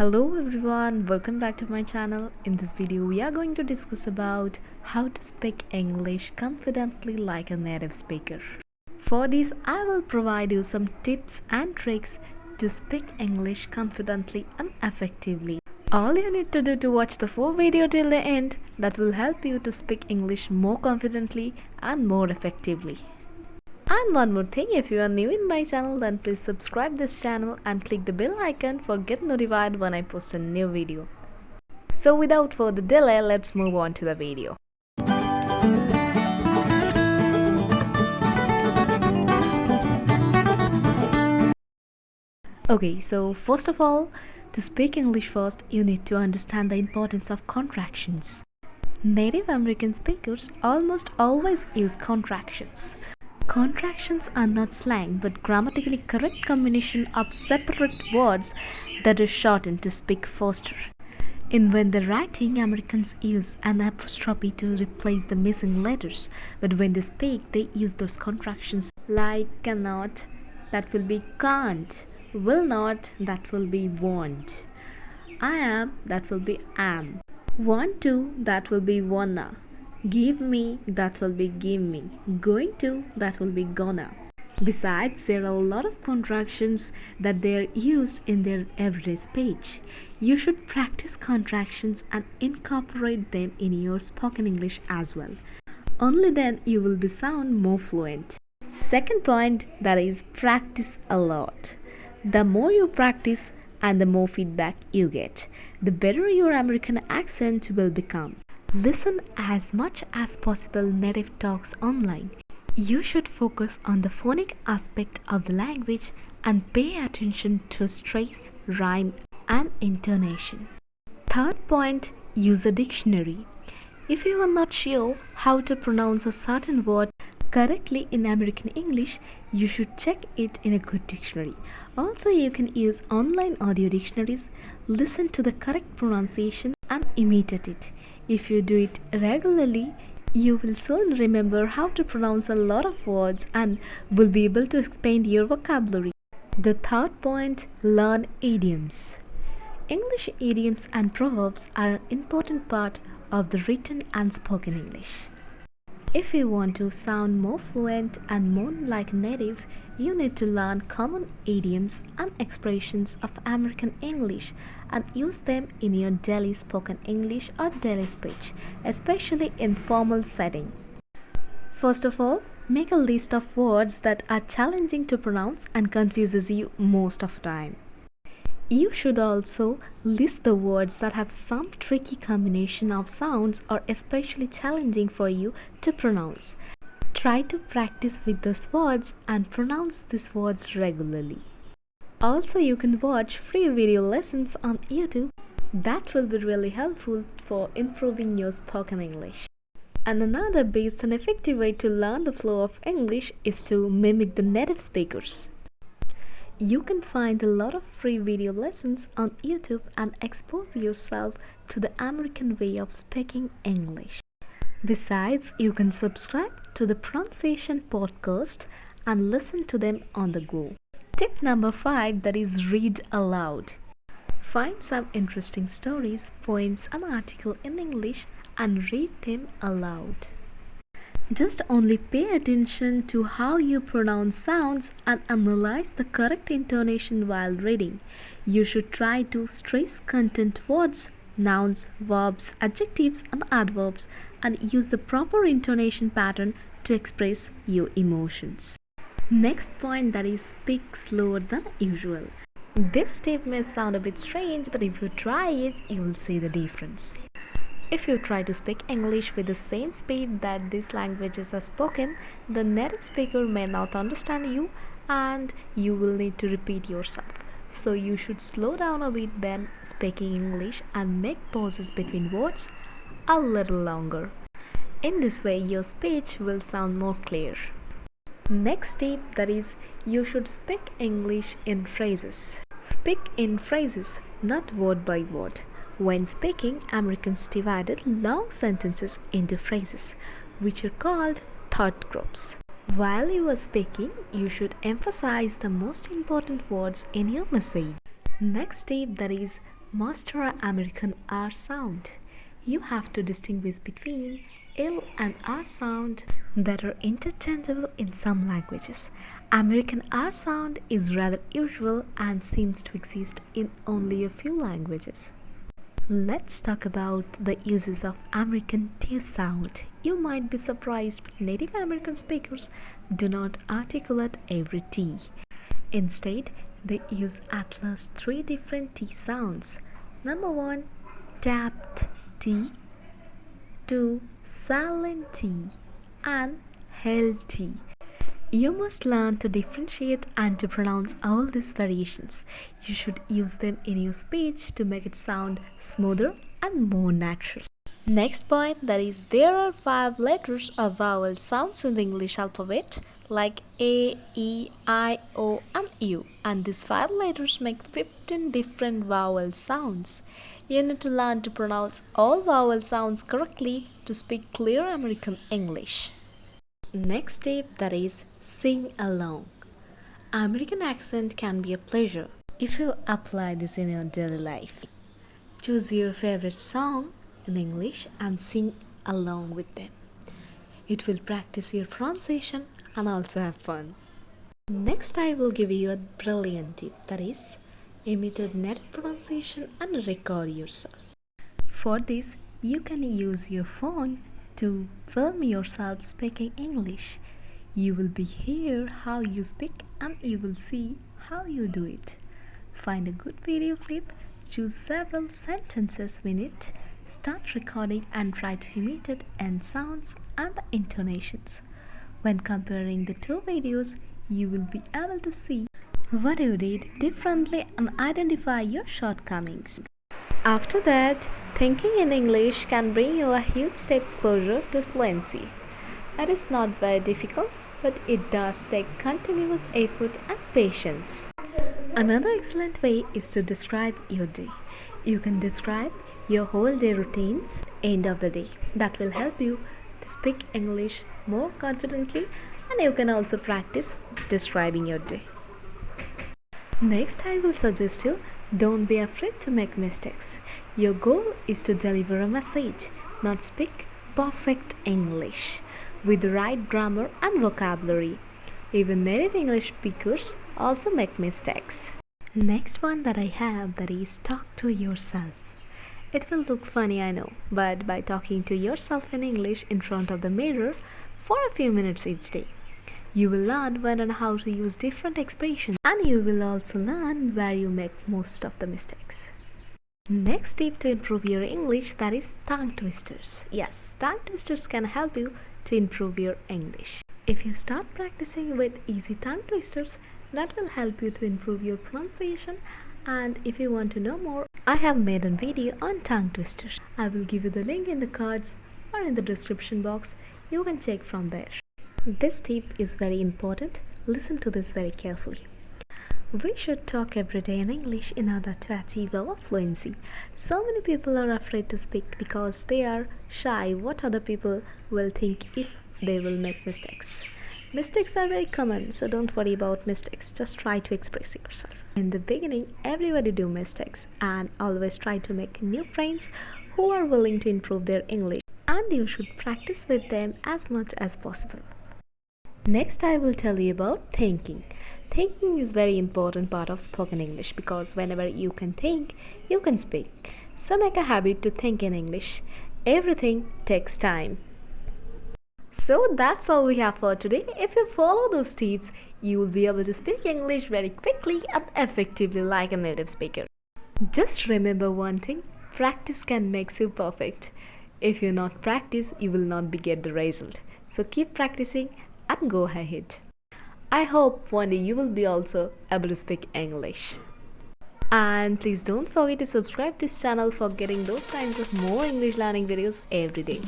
Hello everyone, welcome back to my channel. In this video we are going to discuss about how to speak English confidently like a native speaker. For this I will provide you some tips and tricks to speak English confidently and effectively. All you need to do to watch the full video till the end that will help you to speak English more confidently and more effectively. And one more thing, if you are new in my channel, then please subscribe this channel and click the bell icon for get notified when I post a new video. So without further delay, let's move on to the video. Okay, so first of all, to speak English first, you need to understand the importance of contractions. Native American speakers almost always use contractions. Contractions are not slang but grammatically correct combination of separate words that are shortened to speak faster. In when they're writing, Americans use an apostrophe to replace the missing letters, but when they speak, they use those contractions like cannot, that will be can't, will not, that will be won't, I am, that will be am, want to, that will be wanna. Give me, that will be give me. Going to, that will be gonna. Besides, there are a lot of contractions that they are used in their everyday speech. You should practice contractions and incorporate them in your spoken English as well. Only then you will be sound more fluent. Second point, that is practice a lot. The more you practice and the more feedback you get, the better your American accent will become. Listen as much as possible native talks online. You should focus on the phonic aspect of the language and pay attention to stress, rhyme, and intonation. Third point, use a dictionary. If you are not sure how to pronounce a certain word correctly in American English, you should check it in a good dictionary. Also, you can use online audio dictionaries, listen to the correct pronunciation, and imitate it. If you do it regularly, you will soon remember how to pronounce a lot of words and will be able to expand your vocabulary. The third point, learn idioms. English idioms and proverbs are an important part of the written and spoken English. If you want to sound more fluent and more like native, you need to learn common idioms and expressions of American English and use them in your daily spoken English or daily speech, especially in formal setting. First of all, make a list of words that are challenging to pronounce and confuses you most of the time. You should also list the words that have some tricky combination of sounds or especially challenging for you to pronounce. Try to practice with those words and pronounce these words regularly. Also, you can watch free video lessons on YouTube. That will be really helpful for improving your spoken English. And another best and effective way to learn the flow of English is to mimic the native speakers. You can find a lot of free video lessons on YouTube and expose yourself to the American way of speaking English. Besides, you can subscribe to the pronunciation podcast and listen to them on the go. Tip number 5, that is read aloud. Find some interesting stories, poems and articles in English and read them aloud. Just only pay attention to how you pronounce sounds and analyze the correct intonation while reading. You should try to stress content words, nouns, verbs, adjectives, and adverbs and use the proper intonation pattern to express your emotions. Next point, that is speak slower than usual. This tip may sound a bit strange, but if you try it, you will see the difference. If you try to speak English with the same speed that these languages are spoken, the native speaker may not understand you and you will need to repeat yourself. So you should slow down a bit when speaking English and make pauses between words a little longer. In this way, your speech will sound more clear. Next tip, that is, you should speak English in phrases. Speak in phrases, not word by word. When speaking, Americans divided long sentences into phrases, which are called thought groups. While you are speaking, you should emphasize the most important words in your message. Next tip, that is master an American R sound. You have to distinguish between L and R sound that are interchangeable in some languages. American R sound is rather usual and seems to exist in only a few languages. Let's talk about the uses of American T sound. You might be surprised, but Native American speakers do not articulate every T. Instead, they use at least three different T sounds. Number 1, tapped T. 2, silent T. And held T. You must learn to differentiate and to pronounce all these variations. You should use them in your speech to make it sound smoother and more natural. Next point, that is there are 5 letters or vowel sounds in the English alphabet like A, E, I, O and U, and these 5 letters make 15 different vowel sounds. You need to learn to pronounce all vowel sounds correctly to speak clear American English. Next tip, that is sing along. American accent can be a pleasure if you apply this in your daily life. Choose your favorite song in English and sing along with them. It will practice your pronunciation and also have fun. Next, I will give you a brilliant tip, that is imitate native pronunciation and record yourself. For this, you can use your phone to film yourself speaking English. You will be hear how you speak and you will see how you do it. Find a good video clip, choose several sentences in it, start recording and try to imitate end sounds and the intonations. When comparing the 2 videos, you will be able to see what you did differently and identify your shortcomings. After that, thinking in English can bring you a huge step closer to fluency. It is not very difficult, but it does take continuous effort and patience. Another excellent way is to describe your day. You can describe your whole day routines end of the day. That will help you to speak English more confidently, and you can also practice describing your day. Next, I will suggest you don't be afraid to make mistakes. Your goal is to deliver a message, not speak perfect English with the right grammar and vocabulary. Even native English speakers also make mistakes. Next one that I have, that is talk to yourself. It will look funny, I know, but by talking to yourself in English in front of the mirror for a few minutes each day, you will learn when and how to use different expressions, and you will also learn where you make most of the mistakes. Next tip to improve your English, that is tongue twisters. Yes, tongue twisters can help you to improve your English. If you start practicing with easy tongue twisters, that will help you to improve your pronunciation. And if you want to know more, I have made a video on tongue twisters. I will give you the link in the cards or in the description box. You can check from there. This tip is very important. Listen to this very carefully. We should talk every day in English in order to achieve our fluency. So many people are afraid to speak because they are shy what other people will think if they will make mistakes. Mistakes are very common, so don't worry about mistakes. Just try to express yourself. In the beginning, everybody do mistakes, and always try to make new friends who are willing to improve their English, and you should practice with them as much as possible. Next, I will tell you about thinking. Thinking is very important part of spoken English because whenever you can think, you can speak. So make a habit to think in English. Everything takes time. So that's all we have for today. If you follow those tips, you will be able to speak English very quickly and effectively like a native speaker. Just remember one thing, practice can make you perfect. If you not practice, you will not get the result. So keep practicing and go ahead. I hope one day you will be also able to speak English. And please don't forget to subscribe this channel for getting those kinds of more English learning videos every day.